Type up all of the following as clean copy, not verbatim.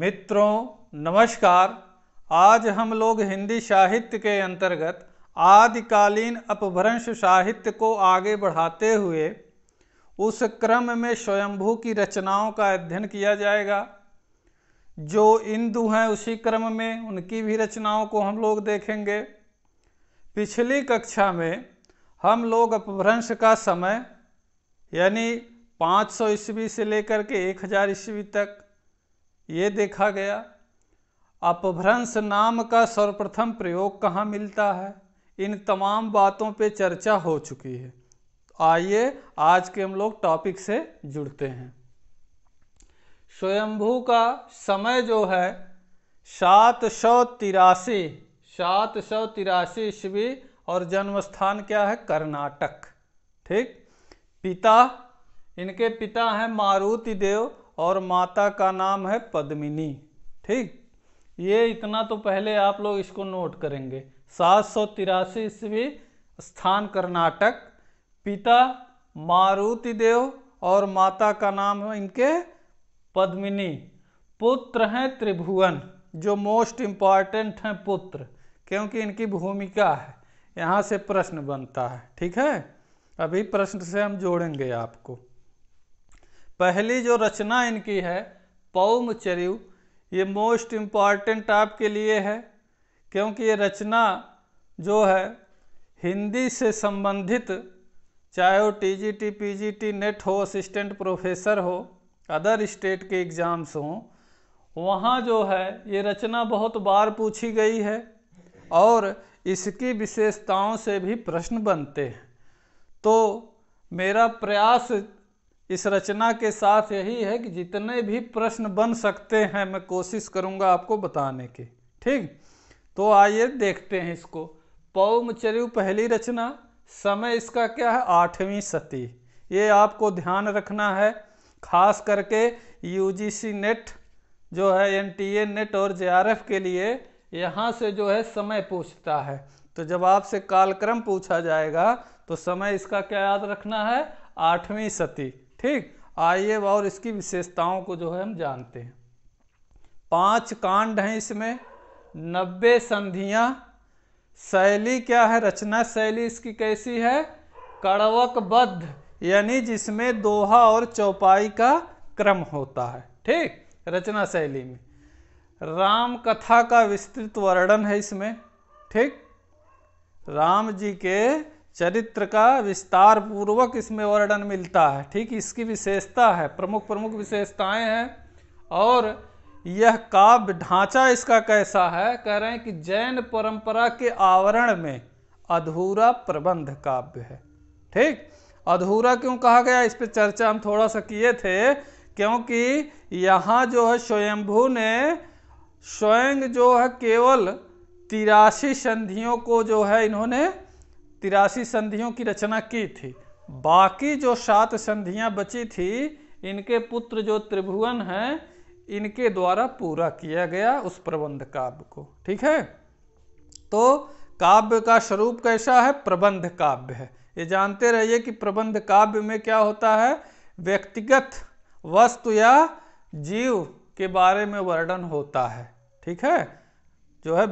मित्रों नमस्कार। आज हम लोग हिंदी साहित्य के अंतर्गत आदिकालीन अपभ्रंश साहित्य को आगे बढ़ाते हुए उस क्रम में स्वयंभू की रचनाओं का अध्ययन किया जाएगा। जो इंदु हैं उसी क्रम में उनकी भी रचनाओं को हम लोग देखेंगे। पिछली कक्षा में हम लोग अपभ्रंश का समय यानी 500 ईस्वी से लेकर के 1000 ईस्वी तक ये देखा गया। अपभ्रंश नाम का सर्वप्रथम प्रयोग कहाँ मिलता है, इन तमाम बातों पे चर्चा हो चुकी है। आइए आज के हम लोग टॉपिक से जुड़ते हैं। स्वयंभू का समय जो है 783 ईस्वी और जन्म स्थान क्या है, कर्नाटक। ठीक। इनके पिता हैं मारुति देव और माता का नाम है पद्मिनी। ठीक, ये इतना तो पहले आप लोग इसको नोट करेंगे। 783 ईस्वी, स्थान कर्नाटक, पिता मारुति देव और माता का नाम है इनके पद्मिनी। पुत्र हैं त्रिभुवन, जो मोस्ट इम्पॉर्टेंट हैं पुत्र, क्योंकि इनकी भूमिका है, यहाँ से प्रश्न बनता है। ठीक है, अभी प्रश्न से हम जोड़ेंगे आपको। पहली जो रचना इनकी है पौमचर्यु, ये मोस्ट इम्पॉर्टेंट आपके लिए है, क्योंकि ये रचना जो है हिंदी से संबंधित, चाहे वो टीजीटी, पीजीटी, नेट हो, असिस्टेंट प्रोफेसर हो, अदर स्टेट के एग्ज़ाम्स हों, वहाँ जो है ये रचना बहुत बार पूछी गई है और इसकी विशेषताओं से भी प्रश्न बनते हैं। तो मेरा प्रयास इस रचना के साथ यही है कि जितने भी प्रश्न बन सकते हैं मैं कोशिश करूंगा आपको बताने की। ठीक, तो आइए देखते हैं इसको। पौमचर्यु पहली रचना, समय इसका क्या है 8वीं सदी। ये आपको ध्यान रखना है, खास करके यूजीसी नेट जो है, एनटीए नेट और जेआरएफ के लिए यहाँ से जो है समय पूछता है। तो जब आपसे कालक्रम पूछा जाएगा तो समय इसका क्या याद रखना है, 8वीं सदी। ठीक, आइए और इसकी विशेषताओं को जो है हम जानते हैं। 5 कांड हैं इसमें, 90 संधियाँ। शैली क्या है, रचना शैली इसकी कैसी है, कड़वकबद्ध, यानी जिसमें दोहा और चौपाई का क्रम होता है। ठीक, रचना शैली में राम कथा का विस्तृत वर्णन है इसमें। ठीक, राम जी के चरित्र का विस्तार पूर्वक इसमें वर्णन मिलता है। ठीक, इसकी विशेषता है, प्रमुख विशेषताएं हैं। और यह काव्य ढांचा इसका कैसा है, कह रहे हैं कि जैन परंपरा के आवरण में अधूरा प्रबंध काव्य है। ठीक, अधूरा क्यों कहा गया, इस पर चर्चा हम थोड़ा सा किए थे, क्योंकि यहाँ जो है स्वयंभू ने स्वयं जो है केवल 83 संधियों को जो है इन्होंने 83 संधियों की रचना की थी। बाकी जो 7 संधियां बची थी इनके पुत्र जो त्रिभुवन हैं इनके द्वारा पूरा किया गया उस प्रबंध काव्य को। ठीक है, तो काव्य का स्वरूप कैसा है, प्रबंध काव्य है। ये जानते रहिए कि प्रबंध काव्य में क्या होता है, व्यक्तिगत वस्तु या जीव के बारे में वर्णन होता है। ठीक है, जो है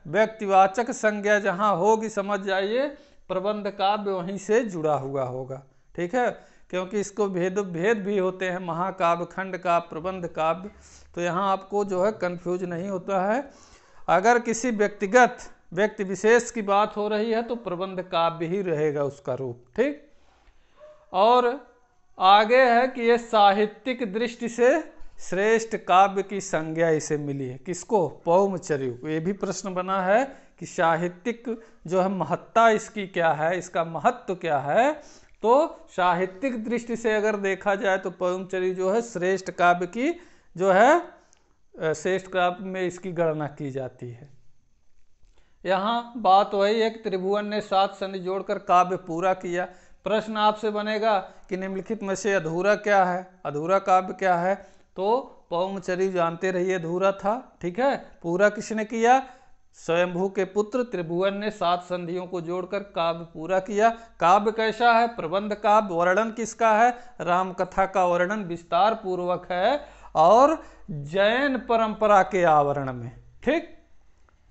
व्यक्तिवाचक संज्ञा जहाँ होगी, समझ जाइए प्रबंध काव्य वहीं से जुड़ा हुआ होगा। ठीक है, क्योंकि इसको भेद भी होते हैं, महाकाव्य, खंड काव्य, प्रबंध काव्य, तो यहाँ आपको जो है कंफ्यूज नहीं होता है। अगर किसी व्यक्ति विशेष की बात हो रही है तो प्रबंध काव्य ही रहेगा उसका रूप। ठीक, और आगे है कि ये साहित्यिक दृष्टि से श्रेष्ठ काव्य की संज्ञा इसे मिली है। किसको, पौमचर्यु को। ये भी प्रश्न बना है कि साहित्यिक जो है महत्ता इसकी क्या है, इसका महत्व क्या है। तो साहित्यिक दृष्टि से अगर देखा जाए तो पौमचर्यु जो है श्रेष्ठ काव्य की जो है श्रेष्ठ काव्य में इसकी गणना की जाती है। यहाँ बात वही है कि त्रिभुवन ने 7 संधि जोड़कर काव्य पूरा किया। प्रश्न आपसे बनेगा कि निम्नलिखित में से अधूरा क्या है, अधूरा काव्य क्या है। तो पौमचर्यु जानते रहिए अधूरा था। ठीक है, पूरा किसने किया, स्वयंभू के पुत्र त्रिभुवन ने 7 संधियों को जोड़कर काव्य पूरा किया। काव्य कैसा है, प्रबंध काव्य। वर्णन किसका है, राम कथा का वर्णन विस्तार पूर्वक है और जैन परंपरा के आवरण में, ठीक,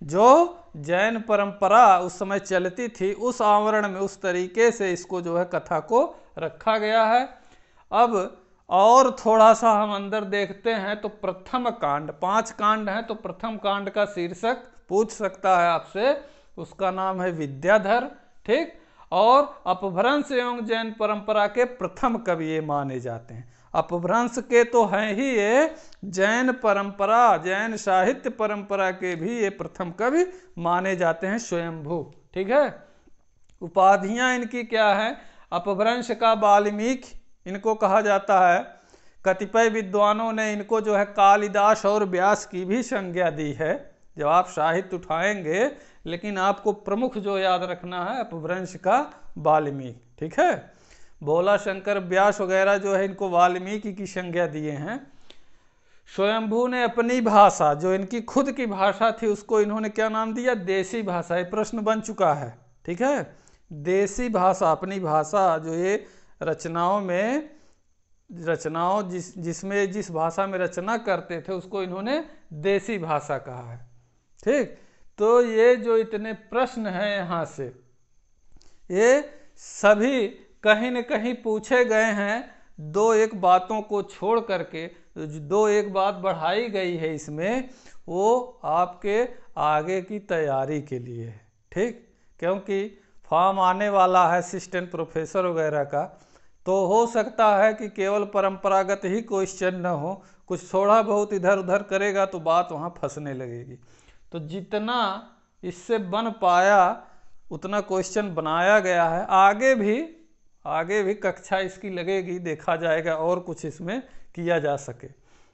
जो जैन परंपरा उस समय चलती थी उस आवरण में, उस तरीके से इसको जो है कथा को रखा गया है। अब और थोड़ा सा हम अंदर देखते हैं तो प्रथम कांड, 5 कांड हैं, तो प्रथम कांड का शीर्षक पूछ सकता है आपसे, उसका नाम है विद्याधर, ठीक। और अपभ्रंश एवं जैन परंपरा के प्रथम कवि ये माने जाते हैं। अपभ्रंश के तो हैं ही ये, जैन परंपरा, जैन साहित्य परंपरा के भी ये प्रथम कवि माने जाते हैं, स्वयंभू, ठीक है। उपाधियां इनकी क्या है? अपभ्रंश का वाल्मीकि इनको कहा जाता है। कतिपय विद्वानों ने इनको जो है कालिदास और व्यास की भी संज्ञा दी है जब आप साहित्य उठाएंगे, लेकिन आपको प्रमुख जो याद रखना है अपभ्रंश का वाल्मीकि, ठीक है। भोला शंकर व्यास वगैरह जो है इनको वाल्मीकि की संज्ञा दिए हैं। स्वयंभू ने अपनी भाषा, जो इनकी खुद की भाषा थी, उसको इन्होंने क्या नाम दिया? देसी भाषा। ये प्रश्न बन चुका है, ठीक है। देसी भाषा, अपनी भाषा, जो ये रचनाओं जिसमें जिस भाषा में रचना करते थे उसको इन्होंने देसी भाषा कहा है, ठीक। तो ये जो इतने प्रश्न हैं यहाँ से, ये सभी कहीं न कहीं पूछे गए हैं, 2-1 बातों को छोड़ करके 2-1 बात बढ़ाई गई है इसमें, वो आपके आगे की तैयारी के लिए है, ठीक। क्योंकि फॉर्म आने वाला है असिस्टेंट प्रोफेसर वगैरह का, तो हो सकता है कि केवल परंपरागत ही क्वेश्चन न हो, कुछ थोड़ा बहुत इधर उधर करेगा तो बात वहाँ फंसने लगेगी। तो जितना इससे बन पाया उतना क्वेश्चन बनाया गया है। आगे भी कक्षा इसकी लगेगी, देखा जाएगा और कुछ इसमें किया जा सके।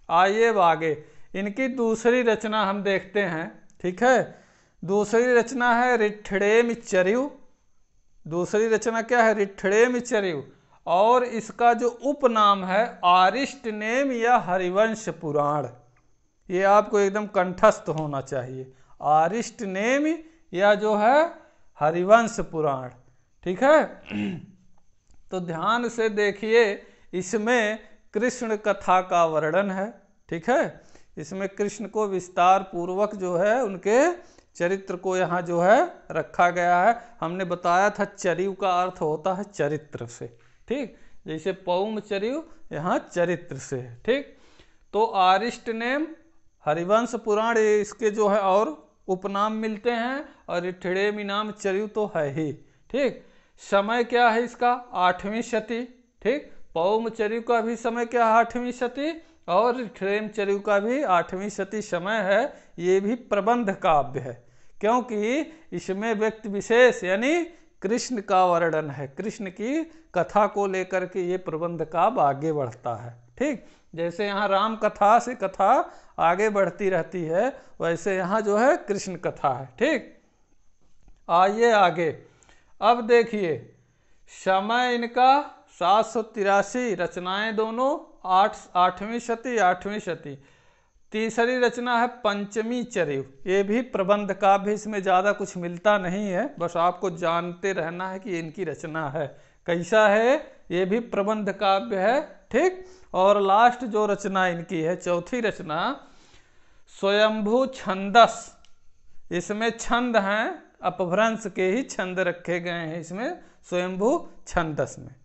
आइए अब आगे इनकी दूसरी रचना हम देखते हैं, ठीक है। दूसरी रचना है ऋठिणेमिचर्यु। दूसरी रचना क्या है? ऋठिणेमिचर्यु। और इसका जो उपनाम है आरिष्टनेम या हरिवंश पुराण। ये आपको एकदम कंठस्थ होना चाहिए, आरिष्टनेम या जो है हरिवंश पुराण, ठीक है। तो ध्यान से देखिए, इसमें कृष्ण कथा का वर्णन है, ठीक है। इसमें कृष्ण को विस्तार पूर्वक जो है उनके चरित्र को यहाँ जो है रखा गया है। हमने बताया था चर्यु का अर्थ होता है चरित्र से, ठीक। जैसे पौम चर्यु यहाँ चरित्र से है, ठीक। तो आरिष्टनेम, हरिवंश पुराण, इसके जो है और उपनाम मिलते हैं, और ऋठिणेमिनाम चर्यु तो है ही, ठीक। समय क्या है इसका? 8वीं शती, ठीक। पौम चर्यु का भी समय क्या है? 8वीं शती। और ऋठिणेम चर्यु का भी 8वीं शती समय है। ये भी प्रबंध काव्य है, क्योंकि इसमें व्यक्ति विशेष यानी कृष्ण का वर्णन है। कृष्ण की कथा को लेकर के ये प्रबंध काव्य आगे बढ़ता है, ठीक। जैसे यहाँ राम कथा से कथा आगे बढ़ती रहती है, वैसे यहाँ जो है कृष्ण कथा है, ठीक। आइए आगे। अब देखिए, समय इनका 783, रचनाएं दोनों 8वीं शती 8वीं शती। तीसरी रचना है पंचमी चर्यु। ये भी प्रबंध काव्य, इसमें ज़्यादा कुछ मिलता नहीं है, बस आपको जानते रहना है कि इनकी रचना है। कैसा है? ये भी प्रबंध काव्य है, ठीक। और लास्ट जो रचना इनकी है, चौथी रचना, स्वयंभू छंदस। इसमें छंद हैं, अपभ्रंश के ही छंद रखे गए हैं इसमें, स्वयंभू छंदस में।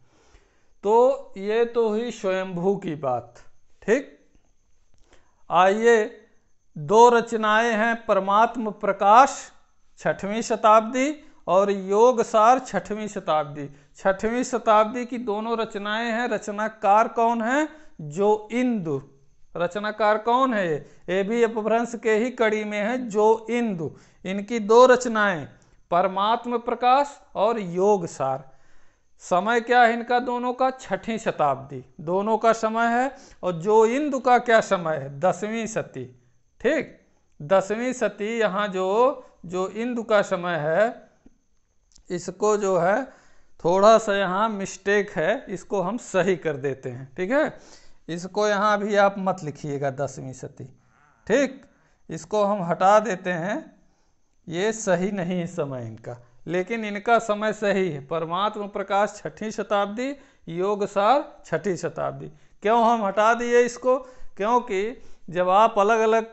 तो ये तो हुई स्वयंभू की बात, ठीक। आइए, 2 रचनाएं हैं, परमात्म प्रकाश 6वीं शताब्दी और योगसार 6वीं शताब्दी। 6वीं शताब्दी की दोनों रचनाएं हैं। रचनाकार कौन है? जो इंदु। रचनाकार कौन है? ये भी अपभ्रंश के ही कड़ी में है, जो इंदु। इनकी 2 रचनाएं, परमात्म प्रकाश और योगसार। समय क्या है इनका दोनों का? 6वीं शताब्दी दोनों का समय है। और जो इंदु का क्या समय है? 10वीं शती, ठीक। 10वीं शती। यहाँ जो इंदु का समय है, इसको जो है थोड़ा सा यहाँ मिस्टेक है, इसको हम सही कर देते हैं, ठीक है। इसको यहाँ भी आप मत लिखिएगा 10वीं शती, ठीक। इसको हम हटा देते हैं, ये सही नहीं है समय इनका, लेकिन इनका समय सही है। परमात्म प्रकाश 6वीं शताब्दी, योगसार 6वीं शताब्दी। क्यों हम हटा दिए इसको? क्योंकि जब आप अलग अलग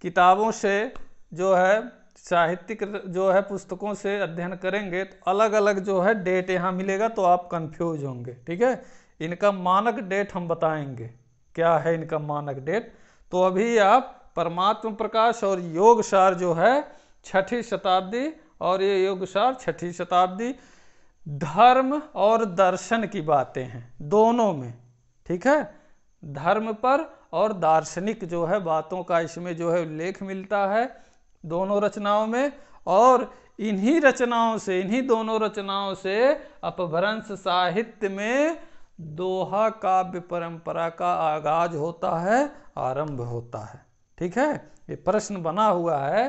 किताबों से जो है साहित्यिक जो है पुस्तकों से अध्ययन करेंगे तो अलग अलग जो है डेट यहाँ मिलेगा, तो आप कंफ्यूज होंगे। ठीक है, इनका मानक डेट हम बताएंगे, क्या है इनका मानक डेट। तो अभी आप परमात्म प्रकाश और योगसार जो है 6ठी शताब्दी, और ये योगसार 6ठी शताब्दी, धर्म और दर्शन की बातें हैं दोनों में। ठीक है, धर्म पर और दार्शनिक जो है बातों का इसमें जो है उल्लेख मिलता है दोनों रचनाओं में। और इन्हीं रचनाओं से, इन्हीं दोनों रचनाओं से अपभ्रंश साहित्य में दोहा काव्य परंपरा का आगाज होता है, आरंभ होता है। ठीक है, ये प्रश्न बना हुआ है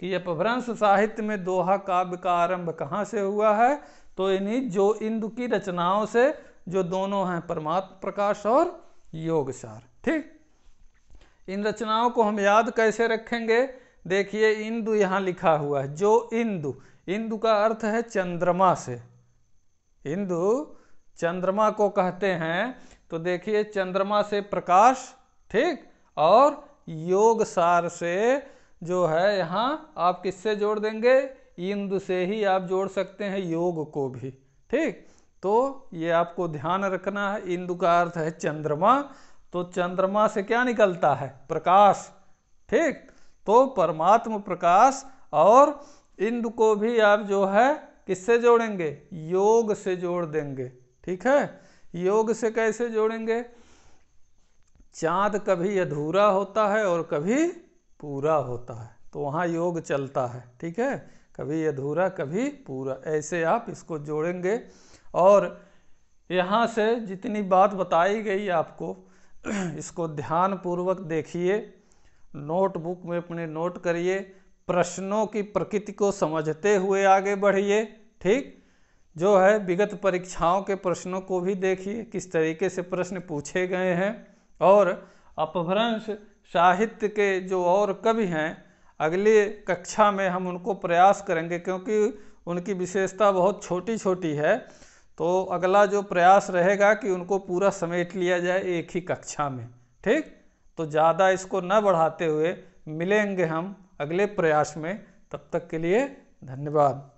कि अपभ्रंश साहित्य में दोहा काव्य का आरंभ कहाँ से हुआ है, तो इन्हीं जो इंदु की रचनाओं से, जो दोनों हैं परमात्म प्रकाश और योगसार। ठीक, इन रचनाओं को हम याद कैसे रखेंगे, देखिए इंदु यहाँ लिखा हुआ है, जो इंदु, इंदु का अर्थ है चंद्रमा से, इंदु चंद्रमा को कहते हैं। तो देखिए चंद्रमा से प्रकाश, ठीक, और योगसार से जो है यहाँ आप किससे जोड़ देंगे, इंदु से ही आप जोड़ सकते हैं योग को भी। ठीक, तो ये आपको ध्यान रखना है, इंदु का अर्थ है चंद्रमा, तो चंद्रमा से क्या निकलता है, प्रकाश। ठीक, तो परमात्म प्रकाश और इंदु को भी आप जो है किससे जोड़ेंगे, योग से जोड़ देंगे। ठीक है, योग से कैसे जोड़ेंगे, चांद कभी अधूरा होता है और कभी पूरा होता है, तो वहाँ योग चलता है। ठीक है, कभी अधूरा कभी पूरा, ऐसे आप इसको जोड़ेंगे। और यहाँ से जितनी बात बताई गई आपको इसको ध्यान पूर्वक देखिए, नोटबुक में अपने नोट करिए, प्रश्नों की प्रकृति को समझते हुए आगे बढ़िए। ठीक, जो है विगत परीक्षाओं के प्रश्नों को भी देखिए किस तरीके से प्रश्न पूछे गए हैं। और अपभ्रंश साहित्य के जो और कवि हैं, अगले कक्षा में हम उनको प्रयास करेंगे, क्योंकि उनकी विशेषता बहुत छोटी छोटी है, तो अगला जो प्रयास रहेगा कि उनको पूरा समेट लिया जाए एक ही कक्षा में। ठीक, तो ज़्यादा इसको न बढ़ाते हुए मिलेंगे हम अगले प्रयास में, तब तक के लिए धन्यवाद।